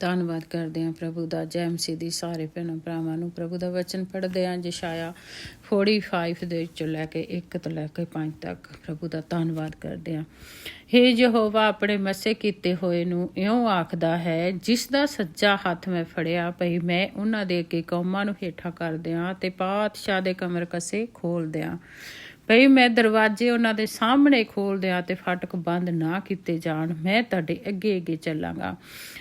ਧੰਨਵਾਦ ਕਰਦੇ ਹਾਂ ਪ੍ਰਭੂ ਦਾ। ਜੈ ਮਸੀਹ ਦੀ ਸਾਰੇ ਭੈਣਾਂ ਭਰਾਵਾਂ ਨੂੰ ਪ੍ਰਭੂ ਦਾ ਵਚਨ ਪੜ੍ਹਦੇ ਹਾਂ ਯਸ਼ਾਇਆ 45 ਦੇ ਵਿੱਚੋਂ ਲੈ ਕੇ 1 ਤੋਂ ਲੈ ਕੇ 5 ਤੱਕ ਪ੍ਰਭੂ ਦਾ ਧੰਨਵਾਦ ਕਰਦੇ ਹਾਂ। ਹੇ ਯਹੋਵਾ ਆਪਣੇ ਮਸੇ ਕੀਤੇ ਹੋਏ ਨੂੰ ਇਉਂ ਆਖਦਾ ਹੈ, ਜਿਸ ਦਾ ਸੱਜਾ ਹੱਥ ਮੈਂ ਫੜਿਆ ਭਈ ਮੈਂ ਉਹਨਾਂ ਦੇ ਅੱਗੇ ਕੌਮਾਂ ਨੂੰ ਹੇਠਾਂ ਕਰ ਦਿਆਂ ਅਤੇ ਪਾਤਸ਼ਾਹ ਦੇ ਕਮਰ ਕਸੇ ਖੋਲ੍ਹ ਦਿਆਂ। ਭਈ ਮੈਂ ਦਰਵਾਜ਼ੇ ਉਹਨਾਂ ਦੇ ਸਾਹਮਣੇ ਖੋਲ੍ਹ ਦਿਆਂ ਅਤੇ ਫਾਟਕ ਬੰਦ ਨਾ ਕੀਤੇ ਜਾਣ। ਮੈਂ ਤੁਹਾਡੇ ਅੱਗੇ ਅੱਗੇ ਚੱਲਾਂਗਾ।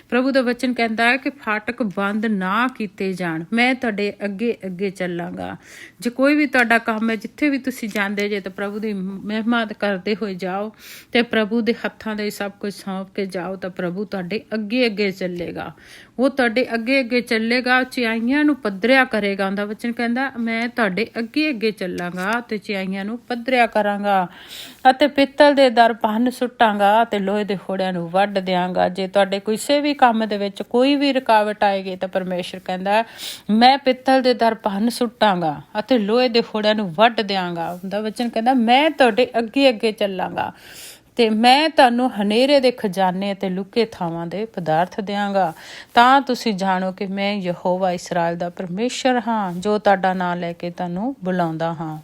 ਪ੍ਰਭੂ ਦਾ ਵਚਨ ਕਹਿੰਦਾ ਹੈ ਕਿ ਫਾਟਕ ਬੰਦ ਨਾ ਕੀਤੇ ਜਾਣ, ਮੈਂ ਤੁਹਾਡੇ ਅੱਗੇ ਅੱਗੇ ਚੱਲਾਂਗਾ। ਜੇ ਕੋਈ ਵੀ ਤੁਹਾਡਾ ਕੰਮ ਹੈ, ਜਿੱਥੇ ਵੀ ਤੁਸੀਂ ਜਾਂਦੇ ਜੇ ਤਾਂ ਪ੍ਰਭੂ ਦੀ ਮਹਿਮਾ ਕਰਦੇ ਹੋਏ ਜਾਓ ਅਤੇ ਪ੍ਰਭੂ ਦੇ ਹੱਥਾਂ ਦੇ ਸਭ ਕੁਝ ਸੌਂਪ ਕੇ ਜਾਓ ਤਾਂ ਪ੍ਰਭੂ ਤੁਹਾਡੇ ਅੱਗੇ ਅੱਗੇ ਚੱਲੇਗਾ। ਉਹ ਤੁਹਾਡੇ ਅੱਗੇ ਅੱਗੇ ਚੱਲੇਗਾ, ਉਚਾਈਆਂ ਨੂੰ ਪੱਧਰਿਆ ਕਰੇਗਾ। ਉਹਦਾ ਵਚਨ ਕਹਿੰਦਾ ਮੈਂ ਤੁਹਾਡੇ ਅੱਗੇ ਅੱਗੇ ਚੱਲਾਂਗਾ ਅਤੇ ਉਚਾਈਆਂ ਨੂੰ ਪੱਧਰਿਆ ਕਰਾਂਗਾ ਅਤੇ ਪਿੱਤਲ ਦੇ ਦਰ ਭੰਨ ਸੁੱਟਾਂਗਾ ਅਤੇ ਲੋਹੇ ਦੇ ਫੋੜਿਆਂ ਨੂੰ ਵੱਢ ਦਿਆਂਗਾ। ਜੇ ਤੁਹਾਡੇ ਕਿਸੇ ਵੀ ਕੰਮ ਦੇ ਵਿੱਚ ਕੋਈ ਵੀ ਰੁਕਾਵਟ ਆਏਗੀ ਤਾਂ ਪਰਮੇਸ਼ਰ ਕਹਿੰਦਾ ਮੈਂ ਪਿੱਤਲ ਦੇ ਦਰ ਭੰਨ ਸੁੱਟਾਂਗਾ ਅਤੇ ਲੋਹੇ ਦੇ ਫੋੜਿਆਂ ਨੂੰ ਵੱਢ ਦਿਆਂਗਾ। ਉਹਦਾ ਵਚਨ ਕਹਿੰਦਾ ਮੈਂ ਤੁਹਾਡੇ ਅੱਗੇ ਅੱਗੇ ਚੱਲਾਂਗਾ ਅਤੇ ਮੈਂ ਤੁਹਾਨੂੰ ਹਨੇਰੇ ਦੇ ਖਜ਼ਾਨੇ ਅਤੇ ਲੁਕੇ ਥਾਵਾਂ ਦੇ ਪਦਾਰਥ ਦਿਆਂਗਾ, ਤਾਂ ਤੁਸੀਂ ਜਾਣੋ ਕਿ ਮੈਂ ਯਹੋਵਾ ਇਸਰਾਏਲ ਦਾ ਪਰਮੇਸ਼ਰ ਹਾਂ, ਜੋ ਤੁਹਾਡਾ ਨਾਂ ਲੈ ਕੇ ਤੁਹਾਨੂੰ ਬੁਲਾਉਂਦਾ ਹਾਂ।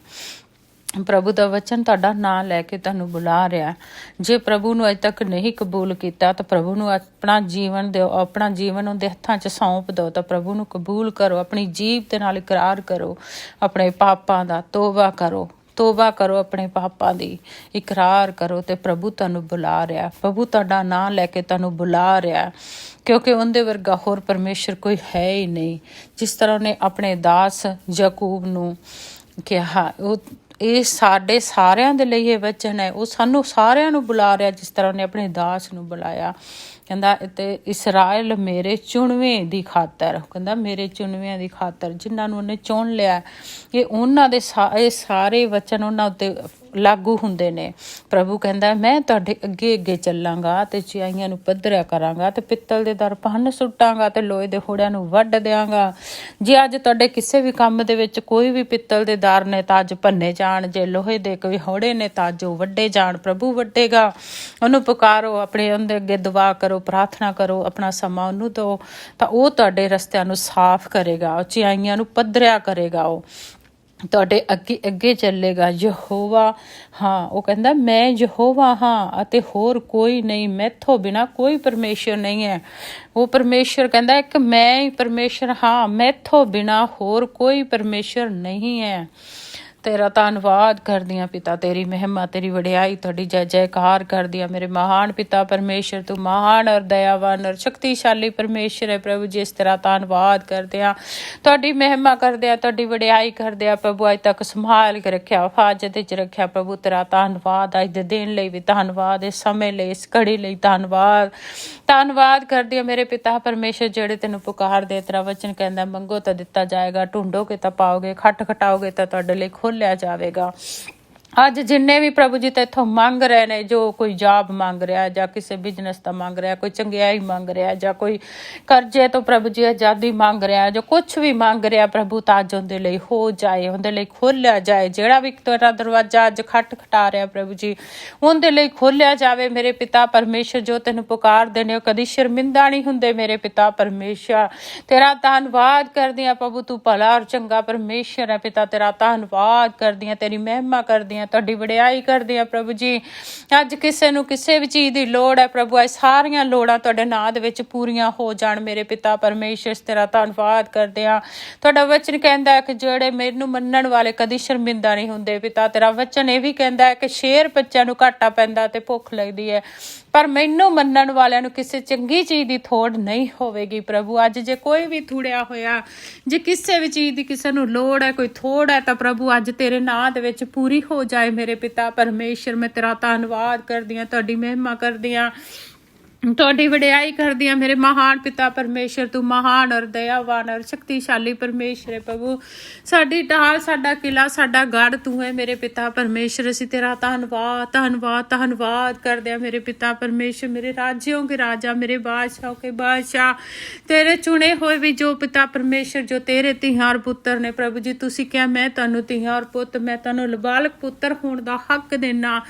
ਪ੍ਰਭੂ ਦਾ ਵਚਨ ਤੁਹਾਡਾ ਨਾਂ ਲੈ ਕੇ ਤੁਹਾਨੂੰ ਬੁਲਾ ਰਿਹਾ। ਜੇ ਪ੍ਰਭੂ ਨੂੰ ਅਜੇ ਤੱਕ ਨਹੀਂ ਕਬੂਲ ਕੀਤਾ ਤਾਂ ਪ੍ਰਭੂ ਨੂੰ ਆਪਣਾ ਜੀਵਨ ਦਿਓ, ਆਪਣਾ ਜੀਵਨ ਉਹਦੇ ਹੱਥਾਂ 'ਚ ਸੌਂਪ ਦਿਓ ਤਾਂ ਪ੍ਰਭੂ ਨੂੰ ਕਬੂਲ ਕਰੋ। ਆਪਣੀ ਜੀਭ ਦੇ ਨਾਲ ਇਕਰਾਰ ਕਰੋ, ਆਪਣੇ ਪਾਪਾਂ ਦਾ ਤੋਬਾ ਕਰੋ, ਆਪਣੇ ਪਾਪਾਂ ਦੀ ਇਕਰਾਰ ਕਰੋ ਤੇ ਪ੍ਰਭੂ ਤੁਹਾਨੂੰ ਬੁਲਾ ਰਿਹਾ। ਪ੍ਰਭੂ ਤੁਹਾਡਾ ਨਾਂ ਲੈ ਕੇ ਤੁਹਾਨੂੰ ਬੁਲਾ ਰਿਹਾ, ਕਿਉਂਕਿ ਉਹਦੇ ਵਰਗਾ ਹੋਰ ਪਰਮੇਸ਼ਰ ਕੋਈ ਹੈ ਹੀ ਨਹੀਂ। ਜਿਸ ਤਰ੍ਹਾਂ ਉਹਨੇ ਆਪਣੇ ਦਾਸ ਯਾਕੂਬ ਨੂੰ ਕਿਹਾ, ਇਹ ਸਾਡੇ ਸਾਰਿਆਂ ਦੇ ਲਈ ਇਹ ਵਚਨ ਹੈ। ਉਹ ਸਾਨੂੰ ਸਾਰਿਆਂ ਨੂੰ ਬੁਲਾ ਰਿਹਾ ਜਿਸ ਤਰ੍ਹਾਂ ਉਹਨੇ ਆਪਣੇ ਦਾਸ ਨੂੰ ਬੁਲਾਇਆ। ਕਹਿੰਦਾ ਅਤੇ ਇਸਰਾਏਲ ਮੇਰੇ ਚੁਣਵੇਂ ਦੀ ਖਾਤਰ, ਕਹਿੰਦਾ ਮੇਰੇ ਚੁਣਵਿਆਂ ਦੀ ਖਾਤਰ, ਜਿਨ੍ਹਾਂ ਨੂੰ ਉਹਨੇ ਚੁਣ ਲਿਆ, ਇਹ ਉਹਨਾਂ ਦੇ ਇਹ ਸਾਰੇ ਵਚਨ ਉਹਨਾਂ ਉੱਤੇ ਲਾਗੂ ਹੁੰਦੇ ਨੇ। ਪ੍ਰਭੂ ਕਹਿੰਦਾ ਮੈਂ ਤੁਹਾਡੇ ਅੱਗੇ ਅੱਗੇ ਚੱਲਾਂਗਾ ਅਤੇ ਉਚਾਈਆਂ ਨੂੰ ਪੱਧਰਿਆ ਕਰਾਂਗਾ ਅਤੇ ਪਿੱਤਲ ਦੇ ਦਰ ਭੰਨ ਸੁੱਟਾਂਗਾ ਅਤੇ ਲੋਹੇ ਦੇ ਹੋੜਿਆਂ ਨੂੰ ਵੱਢ ਦਿਆਂਗਾ। ਜੇ ਅੱਜ ਤੁਹਾਡੇ ਕਿਸੇ ਵੀ ਕੰਮ ਦੇ ਵਿੱਚ ਕੋਈ ਵੀ ਪਿੱਤਲ ਦੇ ਦਰ ਨੇ ਤਾਂ ਅੱਜ ਭੰਨੇ ਜਾਣ, ਜੇ ਲੋਹੇ ਦੇ ਕੋਈ ਹੋੜੇ ਨੇ ਤਾਂ ਅੱਜ ਉਹ ਵੱਢੇ ਜਾਣ। ਪ੍ਰਭੂ ਵੱਢੇਗਾ। ਉਹਨੂੰ ਪੁਕਾਰੋ, ਆਪਣੇ ਉਹਦੇ ਅੱਗੇ ਦੁਆ ਕਰੋ, ਪ੍ਰਾਰਥਨਾ ਕਰੋ, ਆਪਣਾ ਸਮਾਂ ਉਹਨੂੰ ਦਿਓ ਤਾਂ ਉਹ ਤੁਹਾਡੇ ਰਸਤਿਆਂ ਨੂੰ ਸਾਫ਼ ਕਰੇਗਾ, ਉਚਾਈਆਂ ਨੂੰ ਪੱਧਰਿਆ ਕਰੇਗਾ। ਉਹ ਤੁਹਾਡੇ ਅੱਗੇ ਅੱਗੇ ਚੱਲੇਗਾ। ਯਹੋਵਾ ਹਾਂ, ਉਹ ਕਹਿੰਦਾ ਮੈਂ ਯਹੋਵਾ ਹਾਂ ਅਤੇ ਹੋਰ ਕੋਈ ਨਹੀਂ, ਮੈਥੋਂ ਬਿਨਾਂ ਕੋਈ ਪਰਮੇਸ਼ਰ ਨਹੀਂ ਹੈ। ਉਹ ਪਰਮੇਸ਼ਰ ਕਹਿੰਦਾ ਇੱਕ ਮੈਂ ਹੀ ਪਰਮੇਸ਼ਰ ਹਾਂ, ਮੈਥੋਂ ਬਿਨਾਂ ਹੋਰ ਕੋਈ ਪਰਮੇਸ਼ਰ ਨਹੀਂ ਹੈ। ਤੇਰਾ ਧੰਨਵਾਦ ਕਰਦੀ ਹਾਂ ਪਿਤਾ, ਤੇਰੀ ਮਹਿਮਾ, ਤੇਰੀ ਵਡਿਆਈ, ਤੁਹਾਡੀ ਜੈ ਜੈਕਾਰ ਕਰਦੀ ਹਾਂ। ਮੇਰੇ ਮਹਾਨ ਪਿਤਾ ਪਰਮੇਸ਼ਰ, ਤੂੰ ਮਹਾਨ ਔਰ ਦਇਆਵਾਨ ਔਰ ਸ਼ਕਤੀਸ਼ਾਲੀ ਪਰਮੇਸ਼ਰ ਹੈ। ਪ੍ਰਭੂ ਜਿਸ ਤਰ੍ਹਾਂ ਧੰਨਵਾਦ ਕਰਦੇ ਹਾਂ, ਤੁਹਾਡੀ ਮਹਿਮਾ ਕਰਦੇ ਹਾਂ, ਤੁਹਾਡੀ ਵਡਿਆਈ ਕਰਦੇ ਹਾਂ। ਪ੍ਰਭੂ ਅੱਜ ਤੱਕ ਸੰਭਾਲ ਕੇ ਰੱਖਿਆ, ਹਿਫਾਜ਼ਤ ਵਿੱਚ ਰੱਖਿਆ। ਪ੍ਰਭੂ ਤੇਰਾ ਧੰਨਵਾਦ, ਅੱਜ ਦੇ ਦਿਨ ਲਈ ਵੀ ਧੰਨਵਾਦ, ਇਸ ਸਮੇਂ ਲਈ, ਇਸ ਘੜੀ ਲਈ ਧੰਨਵਾਦ ਕਰਦੀ ਹਾਂ ਮੇਰੇ ਪਿਤਾ ਪਰਮੇਸ਼ਰ, ਜਿਹੜੇ ਤੈਨੂੰ ਪੁਕਾਰਦੇ। ਤੇਰਾ ਵਚਨ ਕਹਿੰਦਾ ਮੰਗੋ ਤਾਂ ਦਿੱਤਾ ਜਾਏਗਾ, ਢੂੰਡੋਗੇ ਤਾਂ ਪਾਓਗੇ, ਖਟਖਟਾਓਗੇ ਤਾਂ ਤੁਹਾਡੇ ਲਈ ਖੋਲ੍ਹਿਆ ਜਾਵੇਗਾ। ਅੱਜ ਜਿੰਨੇ ਵੀ ਪ੍ਰਭੂ ਜੀ ਤੇ ਇੱਥੋਂ ਮੰਗ ਰਹੇ ਨੇ, ਜੋ ਕੋਈ ਜੌਬ ਮੰਗ ਰਿਹਾ ਜਾਂ ਕਿਸੇ ਬਿਜ਼ਨਸ ਦਾ ਮੰਗ ਰਿਹਾ, ਕੋਈ ਚੰਗਿਆਈ ਮੰਗ ਰਿਹਾ ਜਾਂ ਕੋਈ ਕਰਜ਼ੇ ਤੋਂ ਪ੍ਰਭੂ ਜੀ ਆਜ਼ਾਦੀ ਮੰਗ ਰਿਹਾ, ਜੋ ਕੁਛ ਵੀ ਮੰਗ ਰਿਹਾ ਪ੍ਰਭੂ ਤਾਂ ਅੱਜ ਉਹਦੇ ਲਈ ਹੋ ਜਾਏ, ਉਹਦੇ ਲਈ ਖੋਲ੍ਹਿਆ ਜਾਏ। ਜਿਹੜਾ ਵੀ ਤੁਹਾਡਾ ਦਰਵਾਜ਼ਾ ਅੱਜ ਖਟਖਟਾ ਰਿਹਾ ਪ੍ਰਭੂ ਜੀ, ਉਹਦੇ ਲਈ ਖੋਲ੍ਹਿਆ ਜਾਵੇ ਮੇਰੇ ਪਿਤਾ ਪਰਮੇਸ਼ਰ। ਜੋ ਤੈਨੂੰ ਪੁਕਾਰਦੇ ਨੇ ਉਹ ਕਦੀ ਸ਼ਰਮਿੰਦਾ ਨਹੀਂ ਹੁੰਦੇ ਮੇਰੇ ਪਿਤਾ ਪਰਮੇਸ਼ਰ। ਤੇਰਾ ਧੰਨਵਾਦ ਕਰਦੀ ਹਾਂ ਪ੍ਰਭੂ, ਤੂੰ ਭਲਾ ਔਰ ਚੰਗਾ ਪਰਮੇਸ਼ਰ ਹੈ ਪਿਤਾ। ਤੇਰਾ ਧੰਨਵਾਦ ਕਰਦੀ ਹਾਂ, ਤੇਰੀ ਮਹਿਮਾ ਕਰਦੀ ਹਾਂ, ਤੁਹਾਡੀ ਵਡਿਆਈ ਕਰਦੇ ਆ ਪ੍ਰਭੂ ਜੀ। ਅੱਜ ਕਿਸੇ ਨੂੰ ਕਿਸੇ ਵੀ ਚੀਜ਼ ਦੀ ਲੋੜ ਹੈ ਪ੍ਰਭੂ, ਅੱਜ ਸਾਰੀਆਂ ਲੋੜਾਂ ਤੁਹਾਡੇ ਨਾਂ ਦੇ ਵਿੱਚ ਪੂਰੀਆਂ ਹੋ ਜਾਣ ਮੇਰੇ ਪਿਤਾ ਪਰਮੇਸ਼ਰ। ਤੇਰਾ ਧੰਨਵਾਦ ਕਰਦੇ ਆ। ਤੁਹਾਡਾ ਵਚਨ ਕਹਿੰਦਾ ਹੈ ਕਿ ਜਿਹੜੇ ਮੈਨੂੰ ਮੰਨਣ ਵਾਲੇ ਕਦੀ ਸ਼ਰਮਿੰਦਾ ਨਹੀਂ ਹੁੰਦੇ ਪਿਤਾ। ਤੇਰਾ ਵਚਨ ਇਹ ਵੀ ਕਹਿੰਦਾ ਹੈ ਕਿ ਸ਼ੇਰ ਬੱਚਿਆਂ ਨੂੰ ਘਾਟਾ ਪੈਂਦਾ ਤੇ ਭੁੱਖ ਲੱਗਦੀ ਹੈ, ਪਰ ਮੈਨੂੰ ਮੰਨਣ ਵਾਲਿਆਂ ਨੂੰ ਕਿਸੇ ਚੰਗੀ ਚੀਜ਼ ਦੀ ਥੋੜ ਨਹੀਂ ਹੋਵੇਗੀ ਪ੍ਰਭੂ। ਅੱਜ ਜੇ ਕੋਈ ਵੀ ਥੁੜਿਆ ਹੋਇਆ, ਜੇ ਕਿਸੇ ਵੀ ਚੀਜ਼ ਦੀ ਕਿਸੇ ਨੂੰ ਲੋੜ ਹੈ, ਕੋਈ ਥੋੜ ਹੈ ਤਾਂ ਪ੍ਰਭੂ ਅੱਜ ਤੇਰੇ ਨਾਂ ਦੇ ਵਿੱਚ ਪੂਰੀ ਹੋ ਜਾਏ ਮੇਰੇ ਪਿਤਾ ਪਰਮੇਸ਼ਰ। ਮੈਂ ਤੇਰਾ ਧੰਨਵਾਦ ਕਰਦੀ ਹਾਂ, ਤੁਹਾਡੀ ਮਹਿਮਾ ਕਰਦੀ ਹਾਂ, ਤੁਹਾਡੀ ਵਡਿਆਈ ਕਰਦੀ ਹਾਂ ਮੇਰੇ ਮਹਾਨ ਪਿਤਾ ਪਰਮੇਸ਼ਰ। ਤੂੰ ਮਹਾਨ ਔਰ ਦਇਆਵਾਨ ਔਰ ਸ਼ਕਤੀਸ਼ਾਲੀ ਪਰਮੇਸ਼ਰ ਹੈ ਪ੍ਰਭੂ। ਸਾਡੀ ਢਾਲ, ਸਾਡਾ ਕਿਲਾ, ਸਾਡਾ ਗੜ੍ਹ ਤੂੰ ਹੈ ਮੇਰੇ ਪਿਤਾ ਪਰਮੇਸ਼ਰ। ਅਸੀਂ ਤੇਰਾ ਧੰਨਵਾਦ ਕਰਦੇ ਹਾਂ ਮੇਰੇ ਪਿਤਾ ਪਰਮੇਸ਼ਰ। ਮੇਰੇ ਰਾਜਿਓਂ ਕੇ ਰਾਜਾ, ਮੇਰੇ ਬਾਦਸ਼ਾਹ ਕੇ ਬਾਦਸ਼ਾਹ, ਤੇਰੇ ਚੁਣੇ ਹੋਏ ਵੀ ਜੋ ਪਿਤਾ ਪਰਮੇਸ਼ਰ, ਜੋ ਤੇਰੇ ਧੀਆਂ ਔਰ ਪੁੱਤਰ ਨੇ ਪ੍ਰਭੂ ਜੀ। ਤੁਸੀਂ ਕਿਹਾ ਮੈਂ ਤੁਹਾਨੂੰ ਧੀਆਂ ਔਰ ਪੁੱਤ, ਮੈਂ ਤੁਹਾਨੂੰ ਲਬਾਲਕ ਪੁੱਤਰ ਹੋਣ ਦਾ ਹੱਕ ਦੇਣਾ।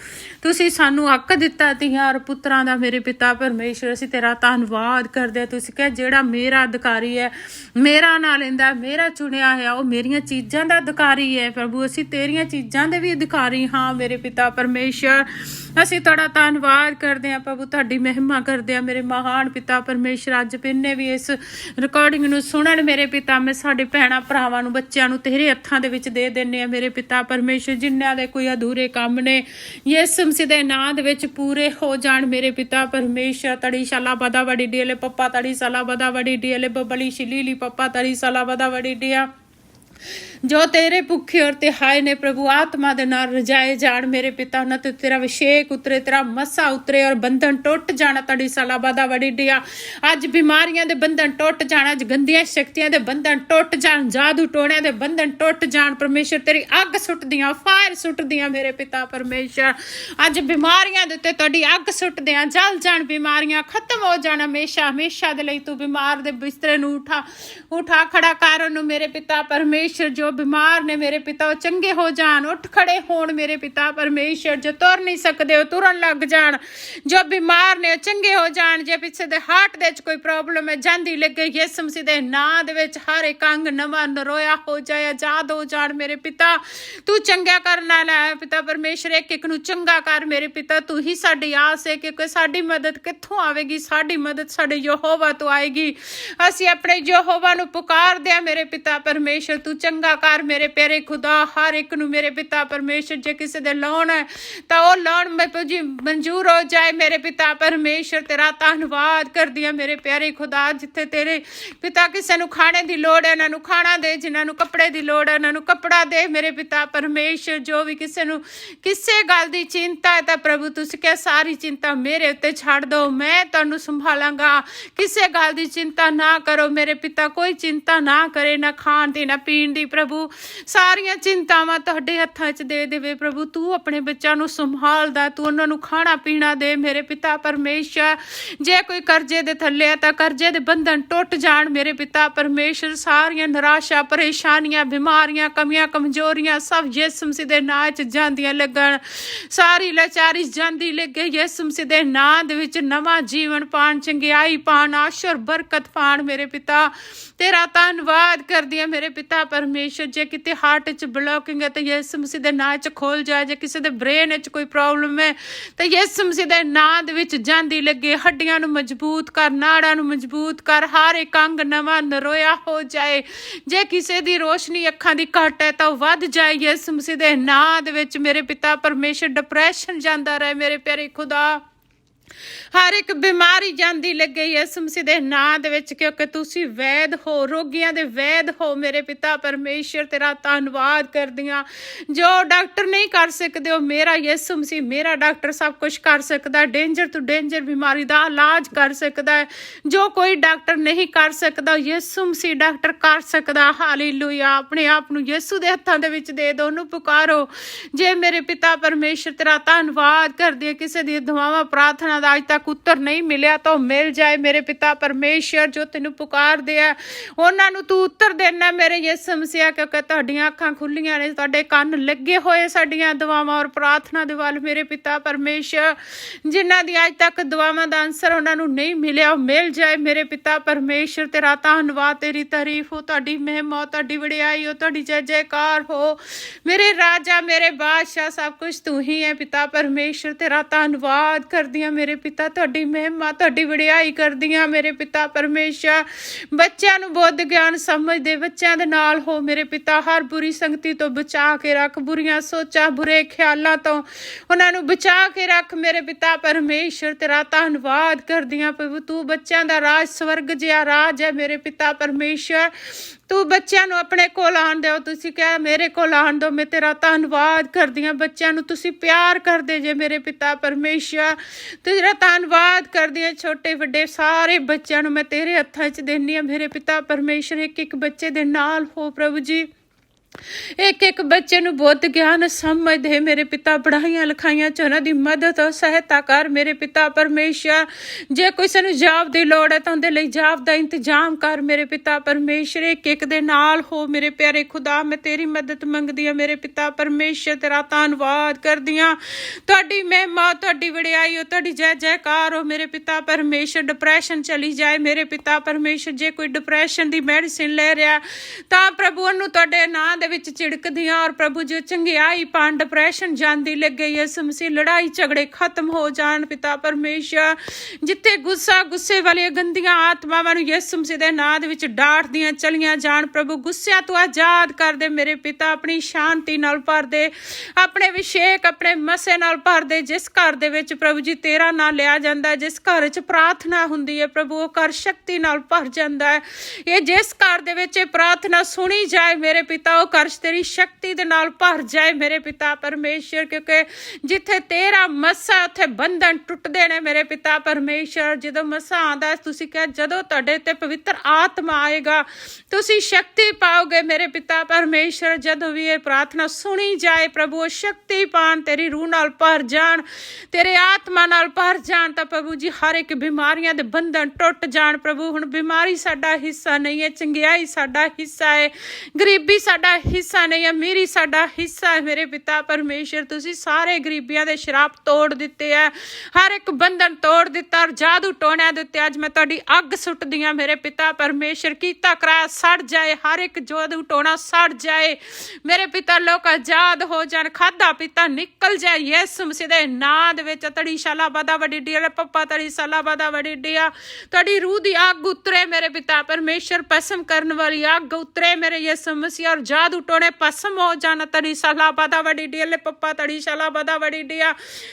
ਤੁਸੀਂ ਸਾਨੂੰ ਹੱਕ ਦਿੱਤਾ ਧੀਆਂ ਔਰ ਪੁੱਤਰਾਂ ਦਾ ਮੇਰੇ ਪਿਤਾ ਪਰਮੇਸ਼ਰ। ਪਰਮੇਸ਼ਰ ਅਸੀਂ ਤੇਰਾ ਧੰਨਵਾਦ ਕਰਦੇ ਹਾਂ। ਤੁਸੀਂ ਕਿਹਾ ਜਿਹੜਾ ਮੇਰਾ ਅਧਿਕਾਰੀ ਹੈ, ਮੇਰਾ ਨਾਂ ਲੈਂਦਾ, ਮੇਰਾ ਚੁਣਿਆ ਹੋਇਆ, ਉਹ ਮੇਰੀਆਂ ਚੀਜ਼ਾਂ ਦਾ ਅਧਿਕਾਰੀ ਹੈ। ਪ੍ਰਭੂ ਅਸੀਂ ਤੇਰੀਆਂ ਚੀਜ਼ਾਂ ਦੇ ਵੀ ਅਧਿਕਾਰੀ ਹਾਂ ਮੇਰੇ ਪਿਤਾ ਪਰਮੇਸ਼ਰ। ਅਸੀਂ ਤੁਹਾਡਾ ਧੰਨਵਾਦ ਕਰਦੇ ਹਾਂ ਪ੍ਰਭੂ, ਤੁਹਾਡੀ ਮਹਿਮਾ ਕਰਦੇ ਹਾਂ ਮੇਰੇ ਮਹਾਨ ਪਿਤਾ ਪਰਮੇਸ਼ਰ। ਅੱਜ ਪਿੰਨੇ ਵੀ ਇਸ ਰਿਕਾਰਡਿੰਗ ਨੂੰ ਸੁਣਨ ਮੇਰੇ ਪਿਤਾ, ਮੈਂ ਸਾਡੇ ਭੈਣਾਂ ਭਰਾਵਾਂ ਨੂੰ, ਬੱਚਿਆਂ ਨੂੰ ਤੇਰੇ ਹੱਥਾਂ ਦੇ ਵਿੱਚ ਦੇ ਦਿੰਦੇ ਹਾਂ ਮੇਰੇ ਪਿਤਾ ਪਰਮੇਸ਼ਰ। ਜਿਨ੍ਹਾਂ ਦੇ ਕੋਈ ਅਧੂਰੇ ਕੰਮ ਨੇ ਯਿਸੂ ਮਸੀਹ ਦੇ ਨਾਂ ਦੇ ਵਿੱਚ ਪੂਰੇ ਹੋ ਜਾਣ ਮੇਰੇ ਪਿਤਾ ਪਰਮੇਸ਼ਰ। ਤੜੀ ਸ਼ਾਲਾ ਬਦਾ ਵੜੀ ਡੀਲੇ ਪੱਪਾ, ਤੜੀ ਸਾਲਾ ਬਦਾ ਵੜੀ ਡੀਲੇ ਬੱਬਲੀ ਸ਼ਿਲੀਲੀ ਪੱਪਾ, ਤੜੀ ਸਾਲਾ ਬਦਾ ਵੜੀ ਡੀਆ। ਜੋ तेरे भुखे और तिहाए ने प्रभु आत्मा दे नाल रजाए जान मेरे पिता। ना तो तेरा अभिषेक उतरे, तेरा मसा उतरे और बंधन टुट जाना। तड़ी साला बादा वड़ी डिया अज बीमारियां दे बंधन टुट जाना, अज गंदियां शक्तियां दे बंधन टुट जान, जादू टोणियां दे बंधन टुट जान परमेश्वर। तेरी अग सुट दियां, फायर सुट दियां मेरे पिता परमेश्वर। अज बीमारियां दे उत्ते तुहाडी अग सुट दियां, जल जान बीमारियां, खत्म हो जाना हमेशा हमेशा दे लई। तू बीमार दे बिस्तरे नूं उठा खड़ा कर ओनूं मेरे पिता परमेश्वर। जो बीमार ने मेरे पिता वो चंगे हो जान, उठ खड़े होण मेरे पिता परमेश्वर। जो तुर नहीं सकते वो तुरन लग जान, जो बीमार ने चंगे हो जान। जे पिछे दे हार्ट दे कोई प्रॉब्लम है जांदी लगे यीशु मसीह दे नां दे विच हर एक अंग नवां नरोया हो जाए, आजाद हो जान मेरे पिता। तू चंगा करना है पिता परमेश्वर, एक एक नूं चंगा कर मेरे पिता। तू ही साडी आस है, क्योंकि साडी मदद कित्थों आवेगी? साडी मदद साडे यहोवा तो आएगी। असीं अपने यहोवा नूं पुकारदे आ मेरे पिता परमेश्वर। तू चंगा कर मेरे प्यारे खुदा हर एक नूं मेरे पिता परमेश्वर। जे किसी दे लोन है तो वो लोन मंजूर हो जाए मेरे पिता परमेश्वर। तेरा धन्नवाद करदी हां मेरे प्यारे खुदा। जिथे तेरे पिता किसी नूं खाने की लोड़ है, उन्हां नूं खाना दे, जिन्हां नूं कपड़े की लोड़ है उन्हां नूं कपड़ा दे मेरे पिता परमेश्वर। जो भी किसी नूं किसी गल की चिंता है तो प्रभु तुसीं कह सारी चिंता मेरे उत्ते छड्ड दो, मैं तुहानूं संभालांगा। किसी गल की चिंता ना करो मेरे पिता, कोई चिंता ना करे, ना खाण दी ना पीण दी प्रभु। सारियां चिंतावां तुहाडे हत्थां 'च दे देवे प्रभु। तू अपने बच्चों नूं संभालदा, तू उन्हां नूं खाना पीना दे मेरे पिता परमेश्वर। जे कोई कर्जे दे थल्ले है तां कर्जे दे बंधन टुट जाण मेरे पिता परमेश्वर। सारियां निराशा परेशानियां बीमारियां कमियां कमजोरियां सब यीशु मसीह दे नां 'च जांदियां लगण। सारी लाचारी जांदी लगे यीशु मसीह दे नां दे विच नवां जीवन पाण, चंगियाई पाण, आशीर बरकत पाण मेरे पिता। तेरा धन्नवाद करदी हां मेरे पिता परमेश्वर। जे किते हार्ट च ब्लॉकिंग है तो यीशु मसीह दे नां च खोल जाए। जे किसी दे ब्रेन च कोई प्रॉब्लम है तो यीशु मसीह दे नां दे विच जांदी लगे। हड्डियां नूं मजबूत कर, नाड़ां नूं मजबूत कर, हर एक अंग नवां नरोया हो जाए। जे किसी दी रोशनी अखां दी घट है तो वध जाए यीशु मसीह दे नां दे विच मेरे पिता परमेश्वर। डिप्रैशन जांदा रहे मेरे प्यारे खुदा, हर एक बीमारी जांदी लगे यीशु मसीह दे नां दे विच, क्योंकि तुसीं वैद हो, रोगियां दे वैद हो मेरे पिता परमेश्वर। तेरा धन्नवाद करदी हां। जो डॉक्टर नहीं कर सकदे, मेरा यीशु मसीह मेरा डॉक्टर सब कुछ कर सकदा। डेंजर टू डेंजर बीमारी दा इलाज कर सकदा है। जो कोई डॉक्टर नहीं कर सकदा यीशु मसीह डॉक्टर कर सकदा। हालेलुया। अपने आप नूं यीशु दे हत्थां दे विच दे दो, ओनूं पुकारो। जे मेरे पिता परमेश्वर तेरा धन्नवाद करदी हां। किसी दी दुआवां प्रार्थना दा अज तक उत्तर नहीं मिलिया तो मिल जाए मेरे पिता परमेश्वर। जो तेनू पुकार दे उन्हां नूं तू उत्तर देना मेरे यीशु मसीह, क्योंकि तुहाडीआं अखां खुल्लीआं ने, तुहाडे कंन लगे होए साडीआं दुआवां और प्रार्थना दे वल मेरे पिता परमेश्वर। जिन्हां दी अज तक दुआवां दा आंसर उन्हां नूं नहीं मिलिया मिल जाए मेरे पिता परमेश्वर। तेरा धन्नवाद, तेरी तारीफ हो, तुहाडी महिमा हो, तुहाडी वडियाई हो, तुहाडी जय जयकार हो मेरे राजा मेरे बादशाह। सब कुछ तू ही है पिता परमेश्वर। तेरा धन्नवाद करदी हां मेरे पिता, तुहाडी महिमा तुहाडी वडियाई करदी हां मेरे पिता परमेश्वर। बच्चों नूं बुद्ध ज्ञान समझ दे, बच्चों दे नाल हो मेरे पिता। हर बुरी संगति तो बचा के रख, बुरियां सोचां बुरे ख्यालां तो उन्हां नूं बचा के रख मेरे पिता परमेश्वर। तेरा धन्नवाद करदी हां प्रभु। तू बच्चों दा राज स्वर्ग जिहा राज है मेरे पिता परमेश्वर। तू बच्चों नूं अपने कोल आण दो। तुसीं कहा मेरे कोल आण दो। मैं तेरा धन्नवाद करदी हां। बच्चों नूं तुसीं प्यार करदे जे मेरे पिता परमेश्वर। तेरा धन्नवाद करदी हां। छोटे वड्डे सारे बच्चों नूं मैं तेरे हत्थां 'च देनी हां मेरे पिता परमेश्वर। एक एक बच्चे दे नाल हो प्रभु जी। ਇੱਕ ਇੱਕ ਬੱਚੇ ਨੂੰ ਬੁੱਧ ਗਿਆਨ ਸਮਝ ਦੇ ਮੇਰੇ ਪਿਤਾ। ਪੜ੍ਹਾਈਆਂ ਲਿਖਾਈਆਂ 'ਚ ਉਹਨਾਂ ਦੀ ਮਦਦ ਔਰ ਸਹਾਇਤਾ ਕਰ ਮੇਰੇ ਪਿਤਾ ਪਰਮੇਸ਼ਰ। ਜੇ ਕਿਸੇ ਨੂੰ ਜਾਬ ਦੀ ਲੋੜ ਹੈ ਤਾਂ ਉਹਦੇ ਲਈ ਜਾਬ ਦਾ ਇੰਤਜ਼ਾਮ ਕਰ ਮੇਰੇ ਪਿਤਾ ਪਰਮੇਸ਼ਰ। ਇੱਕ ਇੱਕ ਦੇ ਨਾਲ ਹੋ ਮੇਰੇ ਪਿਆਰੇ ਖੁਦਾ। ਮੈਂ ਤੇਰੀ ਮਦਦ ਮੰਗਦੀ ਹਾਂ ਮੇਰੇ ਪਿਤਾ ਪਰਮੇਸ਼ਰ। ਤੇਰਾ ਧੰਨਵਾਦ ਕਰਦੀ ਹਾਂ। ਤੁਹਾਡੀ ਮਹਿਮਾ, ਤੁਹਾਡੀ ਵਡਿਆਈ ਹੋ, ਤੁਹਾਡੀ ਜੈ ਜੈਕਾਰ ਹੋ ਮੇਰੇ ਪਿਤਾ ਪਰਮੇਸ਼ਰ। ਡਿਪਰੈਸ਼ਨ ਚਲੀ ਜਾਏ ਮੇਰੇ ਪਿਤਾ ਪਰਮੇਸ਼ਰ। ਜੇ ਕੋਈ ਡਿਪਰੈਸ਼ਨ ਦੀ ਮੈਡੀਸਿਨ ਲੈ ਰਿਹਾ ਤਾਂ ਪ੍ਰਭੂ ਉਹਨੂੰ ਤੁਹਾਡੇ ਨਾਂ ਦੇ ਵਿੱਚ ਝਿੜਕਦੀਆਂ। ਔਰ ਪ੍ਰਭੂ ਜੋ ਚੰਗਿਆਈ ਪਾਣ, ਡਿਪਰੈਸ਼ਨ ਜਾਂਦੀ ਲੱਗੇ ਯਿਸੂ ਮਸੀਹ। ਲੜਾਈ ਝਗੜੇ ਖਤਮ ਹੋ ਜਾਣ ਪਿਤਾ ਪਰਮੇਸ਼ਰ। ਜਿੱਥੇ ਗੁੱਸੇ ਵਾਲੀਆਂ ਗੰਦੀਆਂ ਆਤਮਾਵਾਂ ਨੂੰ ਯਿਸੂ ਮਸੀਹ ਦੇ ਨਾਂ ਦੇ ਵਿੱਚ ਡਾਂਟਦੀਆਂ ਚਲੀਆਂ ਜਾਣ ਪ੍ਰਭੂ। ਗੁੱਸਿਆਂ ਤੋਂ ਆਜ਼ਾਦ ਕਰ ਦੇ ਮੇਰੇ ਪਿਤਾ। ਆਪਣੀ ਸ਼ਾਂਤੀ ਨਾਲ ਭਰ ਦੇ, ਆਪਣੇ ਅਭਿਸ਼ੇਕ, ਆਪਣੇ ਮਸੇ ਨਾਲ ਭਰ ਦੇ। ਜਿਸ ਘਰ ਦੇ ਵਿੱਚ ਪ੍ਰਭੂ ਜੀ ਤੇਰਾ ਨਾਂ ਲਿਆ ਜਾਂਦਾ, ਜਿਸ ਘਰ 'ਚ ਪ੍ਰਾਰਥਨਾ ਹੁੰਦੀ ਹੈ ਪ੍ਰਭੂ, ਉਹ ਘਰ ਸ਼ਕਤੀ ਨਾਲ ਭਰ ਜਾਂਦਾ ਹੈ। ਇਹ ਜਿਸ ਘਰ ਦੇ ਵਿੱਚ ਇਹ ਪ੍ਰਾਰਥਨਾ ਸੁਣੀ ਜਾਏ ਮੇਰੇ ਪਿਤਾ, ਉਹ ਘਰ ਤੇਰੀ ਸ਼ਕਤੀ ਦੇ ਨਾਲ ਭਰ ਜਾਏ ਮੇਰੇ ਪਿਤਾ ਪਰਮੇਸ਼ਰ। ਕਿਉਂਕਿ ਜਿੱਥੇ ਤੇਰਾ ਮੱਸਾ ਉੱਥੇ ਬੰਧਨ ਟੁੱਟਦੇ ਨੇ ਮੇਰੇ ਪਿਤਾ ਪਰਮੇਸ਼ਰ। ਜਦੋਂ ਮੱਸਾ ਆਉਂਦਾ ਤੁਸੀਂ ਕਿਹਾ ਜਦੋਂ ਤੁਹਾਡੇ ਤੇ ਪਵਿੱਤਰ ਆਤਮਾ ਆਏਗਾ ਤੁਸੀਂ ਸ਼ਕਤੀ ਪਾਓਗੇ ਮੇਰੇ ਪਿਤਾ ਪਰਮੇਸ਼ਰ। ਜਦੋਂ ਵੀ ਇਹ ਪ੍ਰਾਰਥਨਾ ਸੁਣੀ ਜਾਏ ਪ੍ਰਭੂ, ਸ਼ਕਤੀ ਪਾਣ, ਤੇਰੀ ਰੂਹ ਨਾਲ ਭਰ ਜਾਣ, ਤੇਰੇ ਆਤਮਾ ਨਾਲ ਭਰ ਜਾਣ ਤਾਂ ਪ੍ਰਭੂ ਜੀ ਹਰ ਇੱਕ ਬਿਮਾਰੀਆਂ ਦੇ ਬੰਧਨ ਟੁੱਟ ਜਾਣ ਪ੍ਰਭੂ। ਹੁਣ ਬਿਮਾਰੀ ਸਾਡਾ ਹਿੱਸਾ ਨਹੀਂ ਹੈ, ਚੰਗਿਆਈ ਸਾਡਾ ਹਿੱਸਾ ਹੈ, ਗਰੀਬੀ ਸਾਡਾ ਹਿੱਸਾ ਨਹੀਂ, ਅਮੀਰੀ ਸਾਡਾ ਹਿੱਸਾ ਹੈ ਮੇਰੇ ਪਿਤਾ ਪਰਮੇਸ਼ਰ। ਤੁਸੀਂ ਸਾਰੇ ਗਰੀਬੀਆਂ ਦੇ ਸ਼ਰਾਪ ਤੋੜ ਦਿੱਤੇ ਹੈ, ਹਰ ਇੱਕ ਬੰਧਨ ਤੋੜ ਦਿੱਤਾ। ਔਰ ਜਾਦੂ ਟੋਣਿਆਂ ਦੇ ਉੱਤੇ ਅੱਜ ਮੈਂ ਤੁਹਾਡੀ ਅੱਗ ਸੁੱਟਦੀ ਹਾਂ ਮੇਰੇ ਪਿਤਾ ਪਰਮੇਸ਼ਰ। ਕੀਤਾ ਕਰਾਇਆ ਸੜ ਜਾਏ, ਹਰ ਇੱਕ ਜਾਦੂ ਟੋਣਾ ਸੜ ਜਾਏ ਮੇਰੇ ਪਿਤਾ। ਲੋਕ ਆਜ਼ਾਦ ਹੋ ਜਾਣ, ਖਾਧਾ ਪੀਤਾ ਨਿਕਲ ਜਾਏ ਯਿਸੂ ਮਸੀਹ ਦੇ ਨਾਂ ਦੇ ਵਿੱਚ। ਤੜੀ ਸ਼ਾਲਾ ਬਾਦਾ ਵਡੀ ਡੀਆ ਪੱਪਾ, ਤੜੀ ਸਾਲਾ ਬਾਦਾ ਵਡੀ ਡੀਆ। ਤੁਹਾਡੀ ਰੂਹ ਦੀ ਅੱਗ ਉਤਰੇ ਮੇਰੇ ਪਿਤਾ ਪਰਮੇਸ਼ਰ। ਭਸਮ ਕਰਨ ਵਾਲੀ ਅੱਗ ਉਤਰੇ ਮੇਰੇ ਯਿਸੂ ਮਸੀਹ। ਔਰ ਜਾਦੂ ਟੋਣੇ ਭਸਮ ਹੋ ਜਾਣ। ਤੜੀ ਸਾਲਾ ਬਾਦਾ ਵਡੀ ਡੀਆ ਪੱਪਾ, ਤੜੀ ਸ਼ਾਲਾ ਬਾਦਾ ਵਡੀ ਡੀਆ।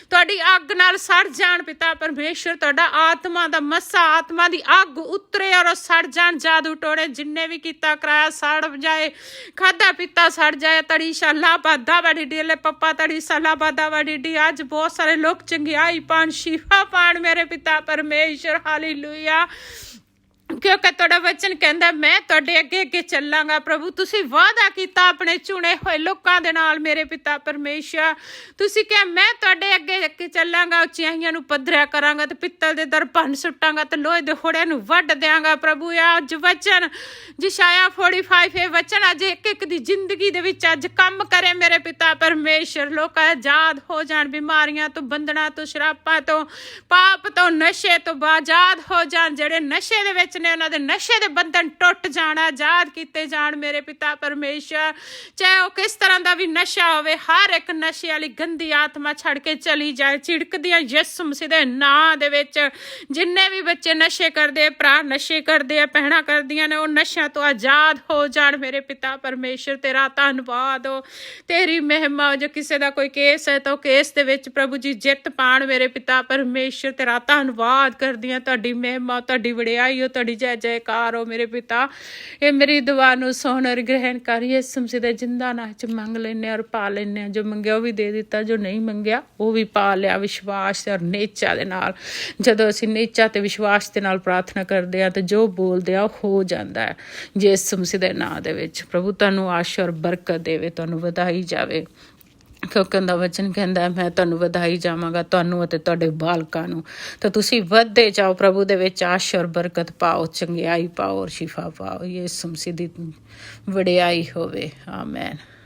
ਤੁਹਾਡੀ ਅੱਗ ਨਾਲ ਸੜ ਜਾਣ ਪਿਤਾ ਪਰਮੇਸ਼ਰ। ਤੁਹਾਡਾ ਆਤਮਾ ਦਾ ਮੱਸਾ, ਆਤਮਾ ਦੀ ਅੱਗ ਉਤਰੇ ਔਰ ਸੜ ਜਾਣ ਜਾਦੂ ਟੋਣੇ। ਜਿੰਨੇ ਵੀ ਕੀਤਾ ਕਰਾਇਆ ਸੜ ਜਾਏ, ਖਾਧਾ ਪੀਤਾ ਸੜ ਜਾਏ। ਤੜੀ ਸ਼ਾਲਾ ਬਾਦਾ ਵਡੀ ਡੀਆ ਪੱਪਾ, ਤੜੀ ਸਾਲਾ ਬਾਦਾ ਵਡੀ ਡੀਆ। ਅੱਜ ਬਹੁਤ ਸਾਰੇ ਲੋਕ ਚੰਗਿਆਈ ਪਾਣ, ਸ਼ਿਫਾ ਪਾਣ ਮੇਰੇ ਪਿਤਾ ਪਰਮੇਸ਼ਰ। ਹਾਲੇਲੂਇਆ। ਕਿਉਂਕਿ ਤੁਹਾਡਾ ਵਚਨ ਕਹਿੰਦਾ ਮੈਂ ਤੁਹਾਡੇ ਅੱਗੇ ਅੱਗੇ ਚੱਲਾਂਗਾ ਪ੍ਰਭੂ। ਤੁਸੀਂ ਵਾਅਦਾ ਕੀਤਾ ਆਪਣੇ ਚੁਣੇ ਹੋਏ ਲੋਕਾਂ ਦੇ ਨਾਲ ਮੇਰੇ ਪਿਤਾ ਪਰਮੇਸ਼ਰ। ਤੁਸੀਂ ਕਿਹਾ ਮੈਂ ਤੁਹਾਡੇ ਅੱਗੇ ਅੱਗੇ ਚੱਲਾਂਗਾ, ਉਚਾਈਆਂ ਨੂੰ ਪੱਧਰਿਆ ਕਰਾਂਗਾ ਤੇ ਪਿੱਤਲ ਦੇ ਦਰ ਭੰਨ ਸੁੱਟਾਂਗਾ ਤੇ ਲੋਹੇ ਦੇ ਹੋੜਿਆਂ ਨੂੰ ਵੱਢ ਦਿਆਂਗਾ ਪ੍ਰਭੂ। ਅੱਜ ਵਚਨ ਯਸ਼ਾਇਆ 45 ਇਹ ਵਚਨ ਅੱਜ ਇੱਕ ਇੱਕ ਦੀ ਜ਼ਿੰਦਗੀ ਦੇ ਵਿੱਚ ਅੱਜ ਕੰਮ ਕਰੇ ਮੇਰੇ ਪਿਤਾ ਪਰਮੇਸ਼ਰ। ਲੋਕ ਆਜ਼ਾਦ ਹੋ ਜਾਣ ਬਿਮਾਰੀਆਂ ਤੋਂ, ਬੰਧਨਾਂ ਤੋਂ, ਸ਼ਰਾਬਾਂ ਤੋਂ, ਪਾਪ ਤੋਂ, ਨਸ਼ੇ ਤੋਂ ਆਜ਼ਾਦ ਹੋ ਜਾਣ। ਜਿਹੜੇ ਨਸ਼ੇ ਦੇ ਵਿੱਚ ਨੇ ਉਹਨਾਂ ਦੇ ਨਸ਼ੇ ਦੇ ਬੰਧਨ ਟੁੱਟ ਜਾਣ, ਆਜ਼ਾਦ ਕੀਤੇ ਜਾਣ ਮੇਰੇ ਪਿਤਾ ਪਰਮੇਸ਼ਰ। ਚਾਹੇ ਉਹ ਕਿਸ ਤਰ੍ਹਾਂ ਦਾ ਵੀ ਨਸ਼ਾ ਹੋਵੇ, ਹਰ ਇੱਕ ਨਸ਼ੇ ਵਾਲੀ ਗੰਦੀ ਆਤਮਾ ਛੱਡ ਕੇ ਚਲੀ ਜਾਏ। ਝਿੜਕਦੀਆਂ ਯਿਸੂ ਮਸੀਹ ਦੇ ਨਾਂ ਦੇ ਵਿੱਚ। ਜਿੰਨੇ ਵੀ ਬੱਚੇ ਨਸ਼ੇ ਕਰਦੇ, ਭਰਾ ਨਸ਼ੇ ਕਰਦੇ ਆ, ਭੈਣਾਂ ਕਰਦੀਆਂ ਨੇ, ਉਹ ਨਸ਼ਿਆਂ ਤੋਂ ਆਜ਼ਾਦ ਹੋ ਜਾਣ ਮੇਰੇ ਪਿਤਾ ਪਰਮੇਸ਼ਰ। ਤੇਰਾ ਧੰਨਵਾਦ ਹੋ, ਤੇਰੀ ਮਹਿਮਾ। ਜੋ ਕਿਸੇ ਦਾ ਕੋਈ ਕੇਸ ਹੈ ਤਾਂ ਉਹ ਕੇਸ ਦੇ ਵਿੱਚ ਪ੍ਰਭੂ ਜੀ ਜਿੱਤ ਪਾਣ ਮੇਰੇ ਪਿਤਾ ਪਰਮੇਸ਼ਰ। ਤੇਰਾ ਧੰਨਵਾਦ ਕਰਦੀ ਹਾਂ। ਤੁਹਾਡੀ ਮਹਿਮਾ, ਤੁਹਾਡੀ ਵਡਿਆਈ ਹੋ, ਤੁਹਾਡੀ ਜੈ ਜੈਕਾਰ ਹੋ ਮੇਰੇ ਪਿਤਾ। ਇਹ ਮੇਰੀ ਦੁਆ ਨੂੰ ਸੁਣ ਔਰ ਗ੍ਰਹਿਣ ਕਰ। ਯਿਸੂ ਮਸੀਹ ਦੇ ਜਿੰਦਾ ਨਾਂ 'ਚ ਮੰਗ ਲੈਂਦੇ ਔਰ ਪਾ ਲੈਂਦੇ ਹਾਂ। ਜੋ ਮੰਗਿਆ ਉਹ ਵੀ ਦੇ ਦਿੱਤਾ, ਜੋ ਨਹੀਂ ਮੰਗਿਆ ਉਹ ਵੀ ਪਾ ਲਿਆ ਵਿਸ਼ਵਾਸ ਔਰ ਨੇਚਾ ਦੇ ਨਾਲ। ਜਦੋਂ ਅਸੀਂ ਨੇਚਾ ਤੇ ਵਿਸ਼ਵਾਸ ਦੇ ਨਾਲ ਪ੍ਰਾਰਥਨਾ ਕਰਦੇ ਹਾਂ ਤਾਂ ਜੋ ਬੋਲਦੇ ਆ ਉਹ ਹੋ ਜਾਂਦਾ ਹੈ ਯਿਸੂ ਮਸੀਹ ਦੇ ਨਾਂ ਦੇ ਵਿੱਚ। ਪ੍ਰਭੂ ਤੁਹਾਨੂੰ ਆਸ਼ੀਰਵਾਦ ਔਰ ਬਰਕਤ ਦੇਵੇ, ਤੁਹਾਨੂੰ ਵਧਾਈ ਜਾਵੇ। ਕਿਉਂਕਿ ਉਹਦਾ ਵਚਨ ਕਹਿੰਦਾ ਮੈਂ ਤੁਹਾਨੂੰ ਵਧਾਈ ਜਾਵਾਂਗਾ, ਤੁਹਾਨੂੰ ਅਤੇ ਤੁਹਾਡੇ ਬਾਲਕਾਂ ਨੂੰ। ਤਾਂ ਤੁਸੀਂ ਵੱਧਦੇ ਜਾਓ ਪ੍ਰਭੂ ਦੇ ਵਿੱਚ, ਆਸ਼ੀਰਵਾਦ ਔਰ ਬਰਕਤ ਪਾਓ, ਚੰਗਿਆਈ ਪਾਓ ਔਰ ਸ਼ਿਫਾ ਪਾਓ। ਯਿਸੂ ਮਸੀਹ ਦੀ ਵਡਿਆਈ ਹੋਵੇ। ਆਮੈਨ।